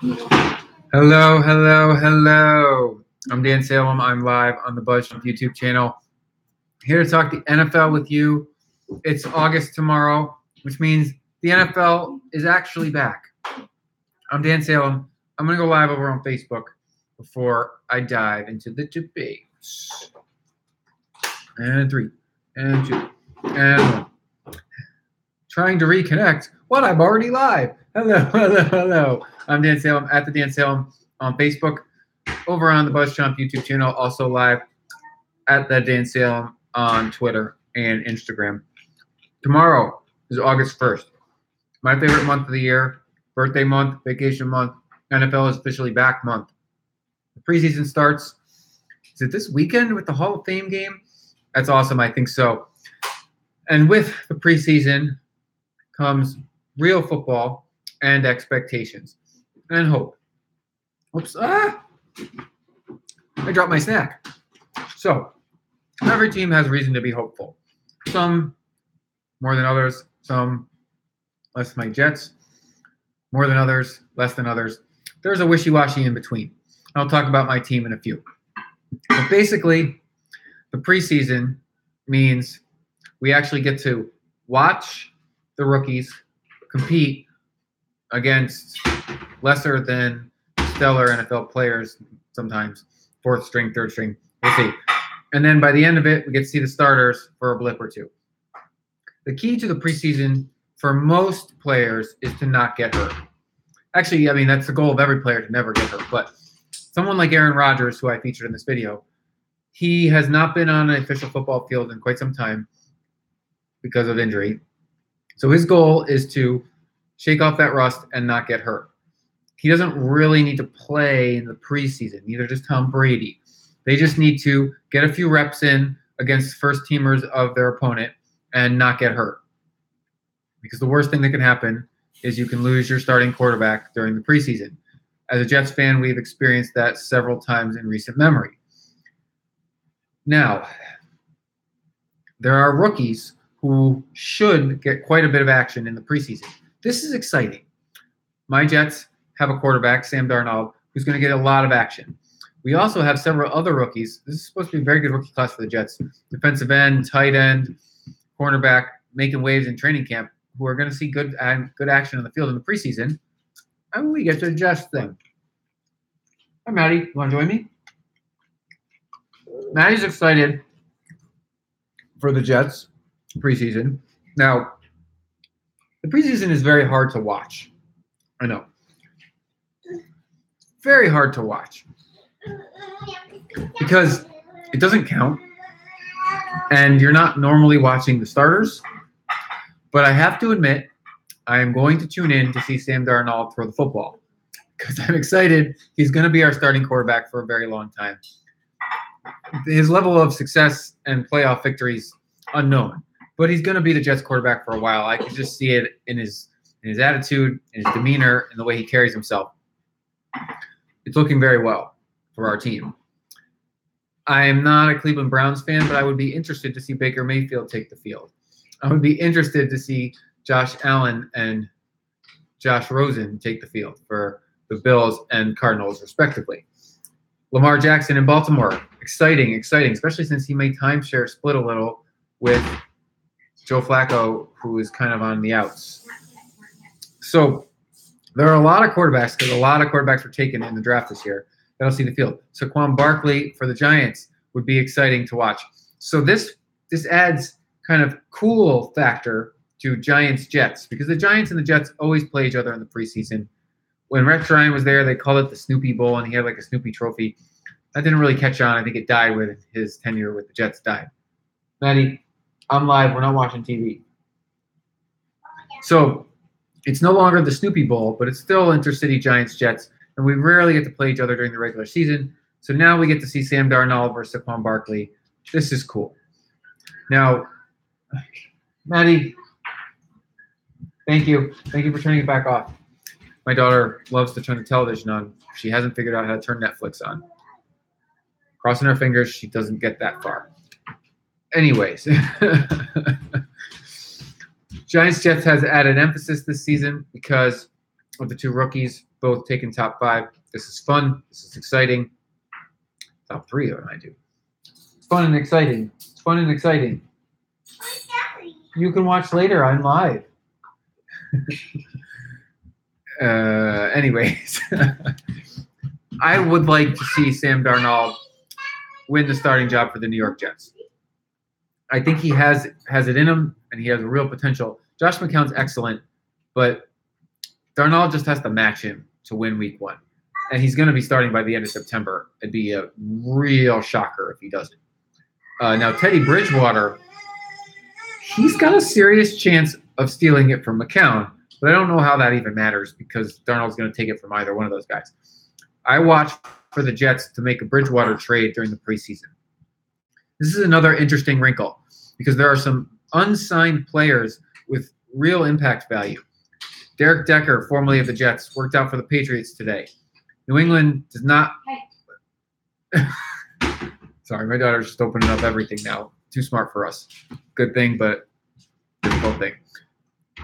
Hello, hello, hello. I'm Dan Salem. I'm live on the BuzzChomp YouTube channel. Here to talk the NFL with you. It's August tomorrow, which means the NFL is actually back. I'm Dan Salem. I'm going to go live over on Facebook before I dive into the debates. And 3, and 2, and 1. Trying to reconnect. What? I'm already live. Hello, hello, hello. I'm Dan Salem at the Dan Salem on Facebook, over on the BuzzChomp YouTube channel, also live at the Dan Salem on Twitter and Instagram. Tomorrow is August 1st. My favorite month of the year, birthday month, vacation month, NFL is officially back month. The preseason starts. Is it this weekend with the Hall of Fame game? That's awesome. I think so. And with the preseason comes real football and expectations and hope. Oops. I dropped my snack. So every team has reason to be hopeful. Some more than others, some less than my Jets, more than others, less than others. There's a wishy-washy in between. I'll talk about my team in a few. But basically, the preseason means we actually get to watch the rookies compete against lesser than stellar NFL players, sometimes fourth string, third string. We'll see. And then by the end of it, we get to see the starters for a blip or two. The key to the preseason for most players is to not get hurt. Actually, I mean, that's the goal of every player, to never get hurt. But someone like Aaron Rodgers, who I featured in this video, he has not been on an official football field in quite some time because of injury. So his goal is to shake off that rust and not get hurt. He doesn't really need to play in the preseason, neither does Tom Brady. They just need to get a few reps in against first teamers of their opponent and not get hurt. Because the worst thing that can happen is you can lose your starting quarterback during the preseason. As a Jets fan, we've experienced that several times in recent memory. Now, there are rookies who should get quite a bit of action in the preseason. This is exciting. My Jets have a quarterback, Sam Darnold, who's going to get a lot of action. We also have several other rookies. This is supposed to be a very good rookie class for the Jets. Defensive end, tight end, cornerback, making waves in training camp, who are going to see good action on the field in the preseason. And we get to adjust them. Hi, Maddie. You want to join me? Maddie's excited for the Jets preseason. Now, the preseason is very hard to watch. I know. Very hard to watch because it doesn't count and you're not normally watching the starters. But I have to admit, I am going to tune in to see Sam Darnold throw the football because I'm excited. He's going to be our starting quarterback for a very long time. His level of success and playoff victories, unknown. But he's going to be the Jets quarterback for a while. I can just see it in his attitude, in his demeanor, and the way he carries himself. It's looking very well for our team. I am not a Cleveland Browns fan, but I would be interested to see Baker Mayfield take the field. I would be interested to see Josh Allen and Josh Rosen take the field for the Bills and Cardinals, respectively. Lamar Jackson in Baltimore, exciting, especially since he made timeshare split a little with Joe Flacco, who is kind of on the outs. So there are a lot of quarterbacks, because a lot of quarterbacks were taken in the draft this year, that'll see the field. Saquon Barkley for the Giants would be exciting to watch. So this adds kind of cool factor to Giants-Jets, because the Giants and the Jets always play each other in the preseason. When Rex Ryan was there, they called it the Snoopy Bowl, and he had like a Snoopy trophy. That didn't really catch on. I think it died when his tenure with the Jets died. Maddie, I'm live. We're not watching TV. So it's no longer the Snoopy Bowl, but it's still intercity Giants-Jets, and we rarely get to play each other during the regular season. So now we get to see Sam Darnold versus Saquon Barkley. This is cool. Now, Maddie, thank you. Thank you for turning it back off. My daughter loves to turn the television on. She hasn't figured out how to turn Netflix on. Crossing her fingers, she doesn't get that far. Anyways, Giants-Jets has added emphasis this season because of the two rookies, both taking top 5. This is fun. This is exciting. Top 3, though, I do. It's fun and exciting. It's fun and exciting. You can watch later. I'm live. Anyways, I would like to see Sam Darnold win the starting job for the New York Jets. I think he has it in him, and he has a real potential. Josh McCown's excellent, but Darnold just has to match him to win Week 1. And he's going to be starting by the end of September. It'd be a real shocker if he doesn't. Now, Teddy Bridgewater, he's got a serious chance of stealing it from McCown, but I don't know how that even matters because Darnold's going to take it from either one of those guys. I watched for the Jets to make a Bridgewater trade during the preseason. This is another interesting wrinkle because there are some unsigned players with real impact value. Derek Decker, formerly of the Jets, worked out for the Patriots today. New England does not. Sorry, my daughter's just opening up everything now. Too smart for us. Good thing, but difficult thing.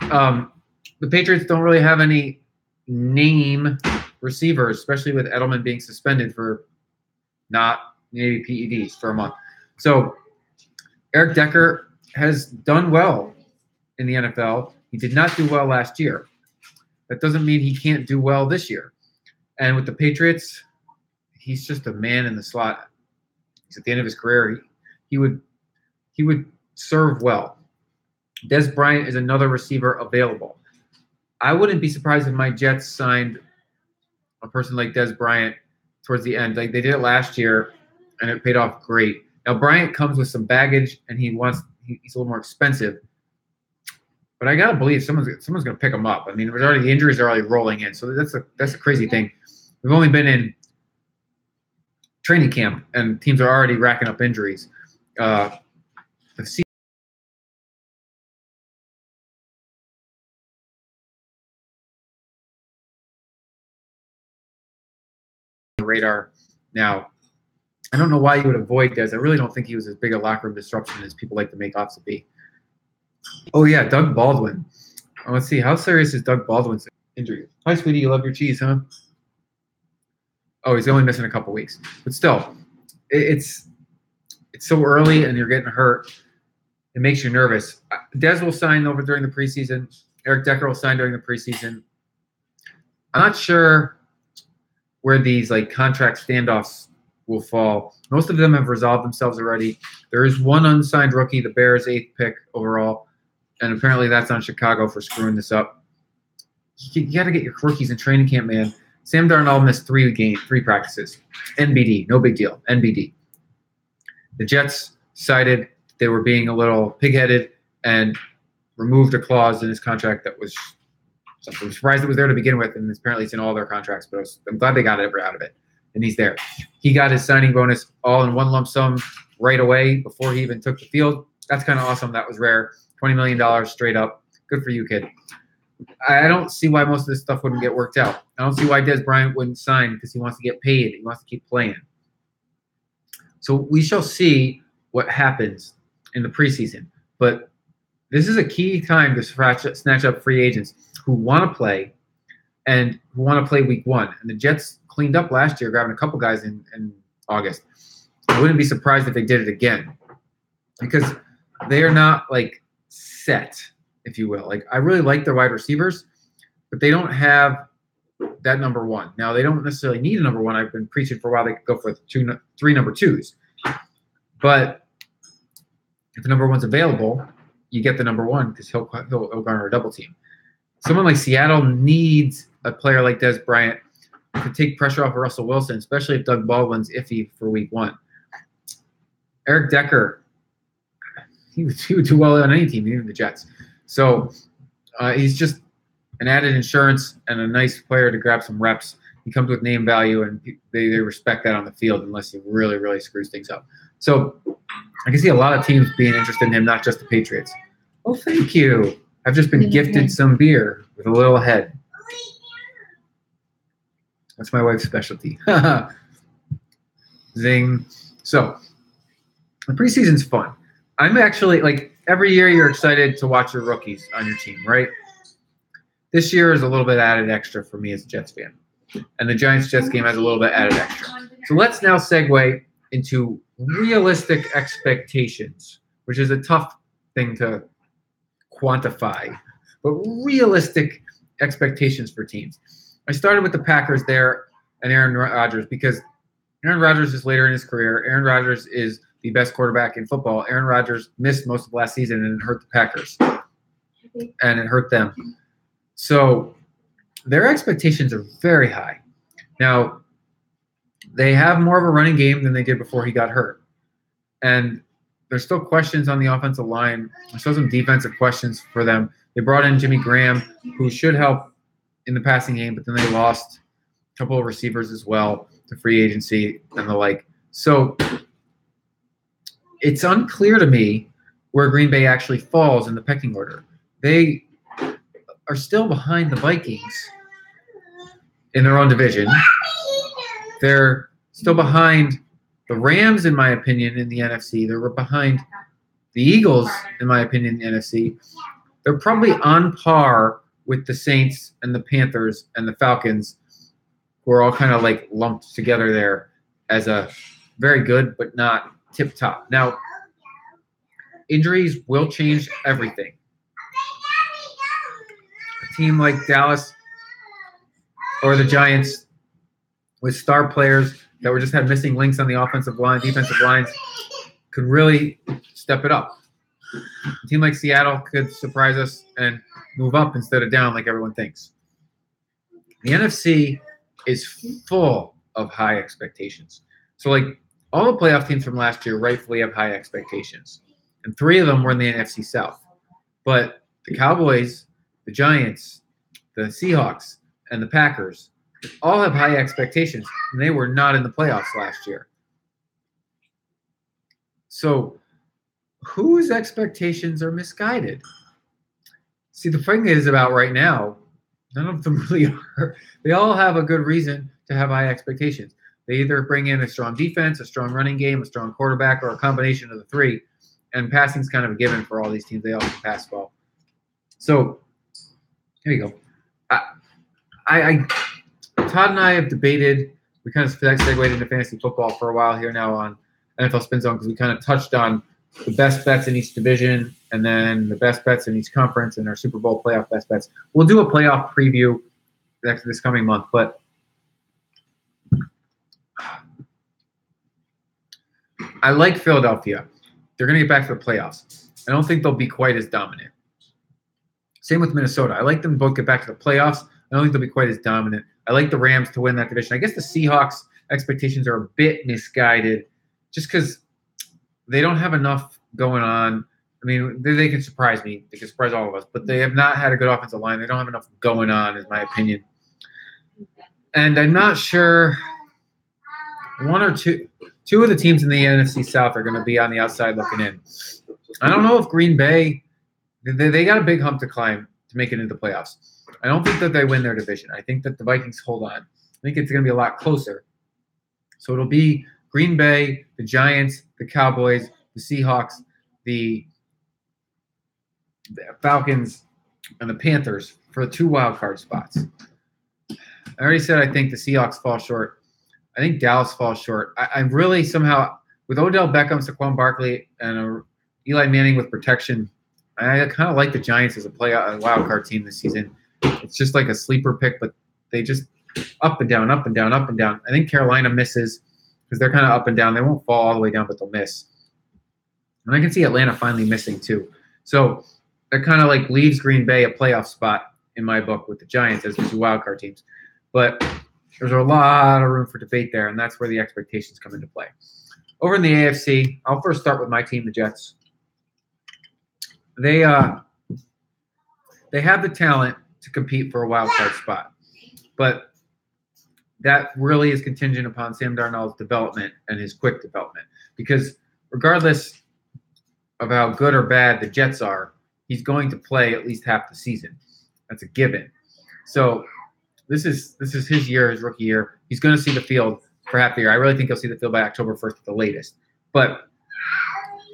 The Patriots don't really have any name receivers, especially with Edelman being suspended for not maybe PEDs for a month. So Eric Decker has done well in the NFL. He did not do well last year. That doesn't mean he can't do well this year. And with the Patriots, he's just a man in the slot. He's at the end of his career. He would serve well. Dez Bryant is another receiver available. I wouldn't be surprised if my Jets signed a person like Dez Bryant towards the end. Like they did it last year, and it paid off great. Now Bryant comes with some baggage, and he's a little more expensive. But I gotta believe someone's gonna pick him up. I mean, the injuries are already rolling in, so that's a crazy thing. We've only been in training camp, and teams are already racking up injuries. The radar now. I don't know why you would avoid Dez. I really don't think he was as big a locker room disruption as people like to make out to be. Oh, yeah, Doug Baldwin. Let's see. How serious is Doug Baldwin's injury? Hi, sweetie. You love your cheese, huh? Oh, he's only missing a couple weeks. But still, it's so early and you're getting hurt. It makes you nervous. Dez will sign over during the preseason. Eric Decker will sign during the preseason. I'm not sure where these contract standoffs will fall. Most of them have resolved themselves already. There is one unsigned rookie, the Bears' 8th pick overall, and apparently that's on Chicago for screwing this up. You got to get your rookies in training camp, man. Sam Darnold missed 3 practices. NBD, no big deal. NBD. The Jets decided they were being a little pig-headed and removed a clause in his contract that was something. I'm surprised it was there to begin with, and apparently it's in all their contracts, but I'm glad they got it out of it. And he's there. He got his signing bonus all in one lump sum right away before he even took the field. That's kind of awesome. That was rare. $20 million straight up. Good for you, kid. I don't see why most of this stuff wouldn't get worked out. I don't see why Dez Bryant wouldn't sign because he wants to get paid. He wants to keep playing. So we shall see what happens in the preseason. But this is a key time to snatch up free agents who want to play and who want to play Week 1. And the Jets cleaned up last year, grabbing a couple guys in August. I wouldn't be surprised if they did it again because they are not set, if you will. I really like their wide receivers, but they don't have that number 1. Now, they don't necessarily need a number 1. I've been preaching for a while they could go for 3 number 2s. But if the number 1's available, you get the number 1 because he'll garner a double team. Someone like Seattle needs a player like Dez Bryant to take pressure off of Russell Wilson, especially if Doug Baldwin's iffy for Week 1. Eric Decker, he would do well on any team, even the Jets. So he's just an added insurance and a nice player to grab some reps. He comes with name value, and they respect that on the field unless he really, really screws things up. So I can see a lot of teams being interested in him, not just the Patriots. Oh, thank you. I've just been gifted some beer with a little head. That's my wife's specialty. Zing. So the preseason's fun. I'm actually, every year you're excited to watch your rookies on your team, right? This year is a little bit added extra for me as a Jets fan. and the Giants-Jets game has a little bit added extra. So let's now segue into realistic expectations, which is a tough thing to quantify, but realistic expectations for teams. I started with the Packers there and Aaron Rodgers because Aaron Rodgers is later in his career. Aaron Rodgers is the best quarterback in football. Aaron Rodgers missed most of last season, and it hurt the Packers, and it hurt them. So their expectations are very high. Now, they have more of a running game than they did before he got hurt. And there's still questions on the offensive line. There's still some defensive questions for them. They brought in Jimmy Graham, who should help in the passing game, but then they lost a couple of receivers as well to free agency and the like. So it's unclear to me where Green Bay actually falls in the pecking order. They are still behind the Vikings in their own division. They're still behind the Rams, in my opinion, in the NFC. They're behind the Eagles, in my opinion, in the NFC. They're probably on par with the Saints and the Panthers and the Falcons, who are all kind of like lumped together there as a very good but not tip-top. Now, injuries will change everything. A team like Dallas or the Giants with star players that were just had missing links on the offensive line, defensive lines, could really step it up. A team like Seattle could surprise us and move up instead of down like everyone thinks. The NFC is full of high expectations. So, like, all the playoff teams from last year rightfully have high expectations. And 3 of them were in the NFC South. But the Cowboys, the Giants, the Seahawks, and the Packers all have high expectations, and they were not in the playoffs last year. So whose expectations are misguided? See, the thing is about right now, none of them really are. They all have a good reason to have high expectations. They either bring in a strong defense, a strong running game, a strong quarterback, or a combination of the 3. And passing's kind of a given for all these teams. They all can pass well. So here you go. Todd and I have debated. We kind of segued into fantasy football for a while here now on NFL Spin Zone because we kind of touched on the best bets in each division and then the best bets in each conference and our Super Bowl playoff best bets. We'll do a playoff preview this coming month, but I like Philadelphia. They're going to get back to the playoffs. I don't think they'll be quite as dominant. Same with Minnesota. I like them both get back to the playoffs. I don't think they'll be quite as dominant. I like the Rams to win that division. I guess the Seahawks expectations are a bit misguided just because they don't have enough going on. I mean, they can surprise me. They can surprise all of us. But they have not had a good offensive line. They don't have enough going on, is my opinion. And I'm not sure one or two of the teams in the NFC South are going to be on the outside looking in. I don't know if Green Bay, they got a big hump to climb to make it into the playoffs. I don't think that they win their division. I think that the Vikings hold on. I think it's going to be a lot closer. So it'll be Green Bay, the Giants, the Cowboys, the Seahawks, the Falcons, and the Panthers for the 2 wild card spots. I already said I think the Seahawks fall short. I think Dallas falls short. I'm really somehow, with Odell Beckham, Saquon Barkley, and Eli Manning with protection, I kind of like the Giants as a wild card team this season. It's just like a sleeper pick, but they just up and down, up and down, up and down. I think Carolina misses because they're kind of up and down. They won't fall all the way down, but they'll miss. And I can see Atlanta finally missing too. So that kind of like leaves Green Bay a playoff spot in my book with the Giants as the 2 wild card teams. But there's a lot of room for debate there, and that's where the expectations come into play. Over in the AFC, I'll first start with my team, the Jets. They have the talent to compete for a wild card spot, but that really is contingent upon Sam Darnold's development and his quick development. Because regardless of how good or bad the Jets are, he's going to play at least half the season. That's a given. So this is his year, his rookie year. He's going to see the field for half the year. I really think he'll see the field by October 1st at the latest. But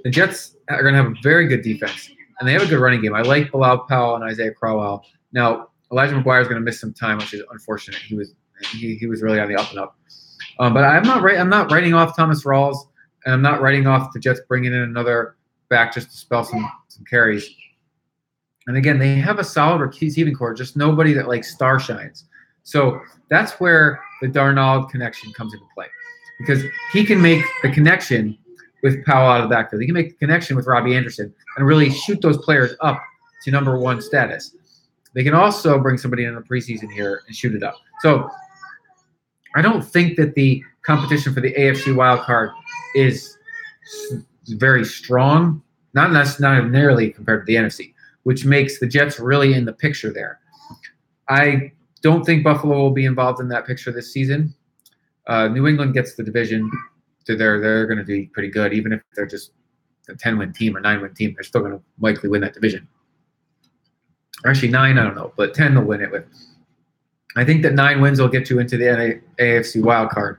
the Jets are going to have a very good defense, and they have a good running game. I like Bilal Powell and Isaiah Crowell. Now, Elijah McGuire is going to miss some time, which is unfortunate. He was he was really on the up and up. But I'm not writing off Thomas Rawls, and I'm not writing off the Jets bringing in another back just to spell some carries. And again, they have a solid receiving core, just nobody that like star shines. So that's where the Darnold connection comes into play, because he can make the connection with Powell out of the backfield. He can make the connection with Robbie Anderson and really shoot those players up to number one status. They can also bring somebody in the preseason here and shoot it up. So I don't think that the competition for the AFC wild card is very strong, not nearly compared to the NFC, which makes the Jets really in the picture there. I don't think Buffalo will be involved in that picture this season. New England gets the division. They're going to be pretty good, even if they're just a 10-win team or 9-win team. They're still going to likely win that division. Or actually 9, I don't know, but 10 they'll win it with. I think that 9 wins will get you into the AFC wild card.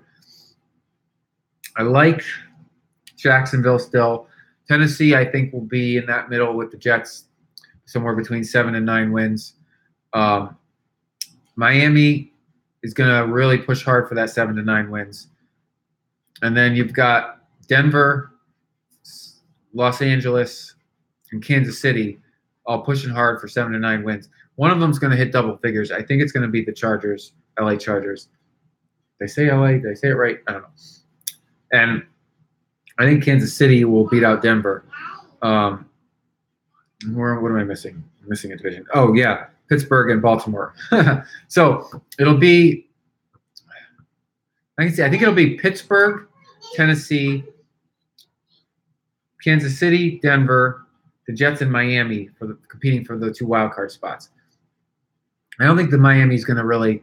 I like Jacksonville still. Tennessee, I think, will be in that middle with the Jets, somewhere between 7 and 9 wins. Miami is going to really push hard for that 7 to 9 wins. And then you've got Denver, Los Angeles, and Kansas City all pushing hard for 7 to 9 wins. One of them's going to hit double figures. I think it's going to be the Chargers, LA Chargers. Did I say LA? Did I say it right? I don't know. And I think Kansas City will beat out Denver. What am I missing? I'm missing a division. Oh, yeah, Pittsburgh and Baltimore. So it'll be, I think it'll be Pittsburgh, Tennessee, Kansas City, Denver, the Jets, and Miami competing for the 2 wild card spots. I don't think the Miami's going to really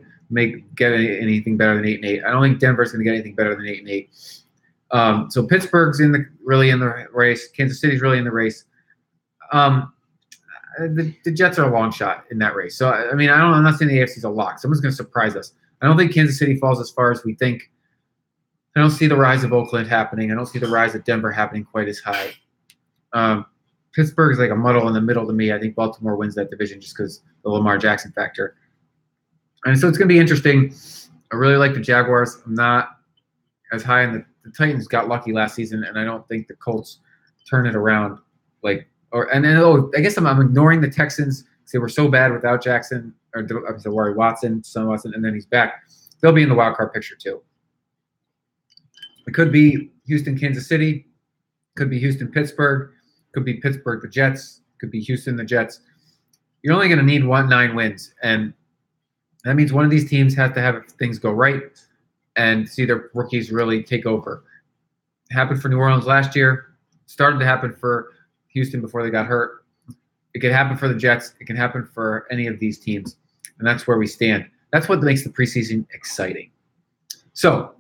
get anything better than 8-8. I don't think Denver's going to get anything better than 8-8. So Pittsburgh's really in the race. Kansas City's really in the race. The Jets are a long shot in that race. So I mean, I'm not saying the AFC's a lock. Someone's going to surprise us. I don't think Kansas City falls as far as we think. I don't see the rise of Oakland happening. I don't see the rise of Denver happening quite as high. Pittsburgh is like a muddle in the middle to me. I think Baltimore wins that division just because the Lamar Jackson factor. And so it's going to be interesting. I really like the Jaguars. I'm not as high in the Titans got lucky last season, and I don't think the Colts turn it around. I guess I'm ignoring the Texans because they were so bad without Jackson or Watson, and then he's back. They'll be in the wild card picture too. It could be Houston, Kansas City. Could be Houston, Pittsburgh. Could be Pittsburgh, the Jets. Could be Houston, the Jets. You're only going to need 9 wins, and that means one of these teams has to have things go right and see their rookies really take over. It happened for New Orleans last year. Started to happen for Houston before they got hurt. It could happen for the Jets. It can happen for any of these teams, and that's where we stand. That's what makes the preseason exciting. So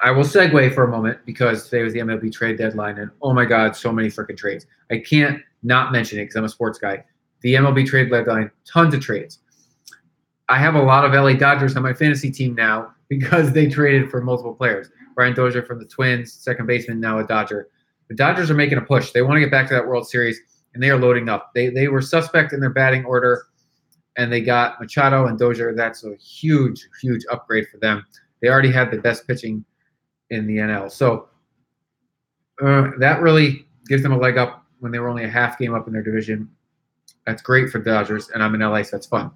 I will segue for a moment because today was the MLB trade deadline, and oh my God, so many freaking trades. I can't not mention it because I'm a sports guy. The MLB trade deadline, tons of trades. I have a lot of LA Dodgers on my fantasy team now because they traded for multiple players. Brian Dozier from the Twins, second baseman, now a Dodger. The Dodgers are making a push. They want to get back to that World Series, and they are loading up. They were suspect in their batting order, and they got Machado and Dozier. That's a huge, huge upgrade for them. They already had the best pitching in the NL. So that really gives them a leg up when they were only a half game up in their division. That's great for the Dodgers, and I'm in LA, so that's fun.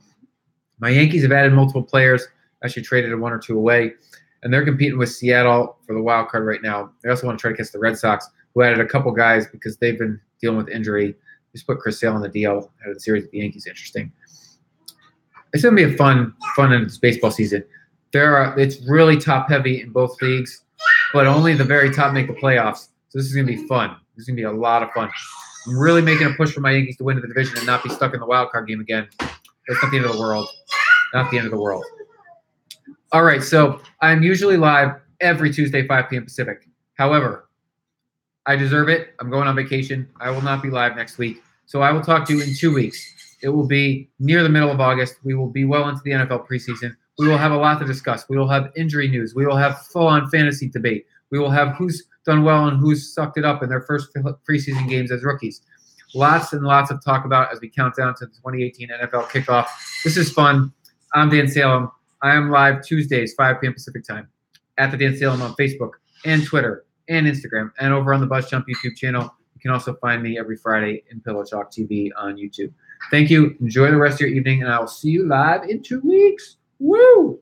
My Yankees have added multiple players, actually traded 1 or 2 away, and they're competing with Seattle for the wild card right now. They also want to try to catch the Red Sox, who added a couple guys because they've been dealing with injury. Just put Chris Sale on the DL out of the series with the Yankees. Interesting. It's going to be a fun end of this baseball season. It's really top-heavy in both leagues, but only the very top make the playoffs. So this is going to be fun. This is going to be a lot of fun. I'm really making a push for my Yankees to win the division and not be stuck in the wild card game again. That's not the end of the world. Not the end of the world. All right, so I'm usually live every Tuesday, 5 p.m. Pacific. However, I deserve it. I'm going on vacation. I will not be live next week. So I will talk to you in 2 weeks. It will be near the middle of August. We will be well into the NFL preseason. We will have a lot to discuss. We will have injury news. We will have full-on fantasy debate. We will have who's done well and who's sucked it up in their first preseason games as rookies. Lots and lots of talk about as we count down to the 2018 NFL kickoff. This is fun. I'm Dan Salem. I am live Tuesdays, 5 p.m. Pacific time, at the Dan Salem on Facebook and Twitter and Instagram, and over on the BuzzChomp YouTube channel. You can also find me every Friday in Pillow Talk TV on YouTube. Thank you. Enjoy the rest of your evening, and I will see you live in 2 weeks. Woo!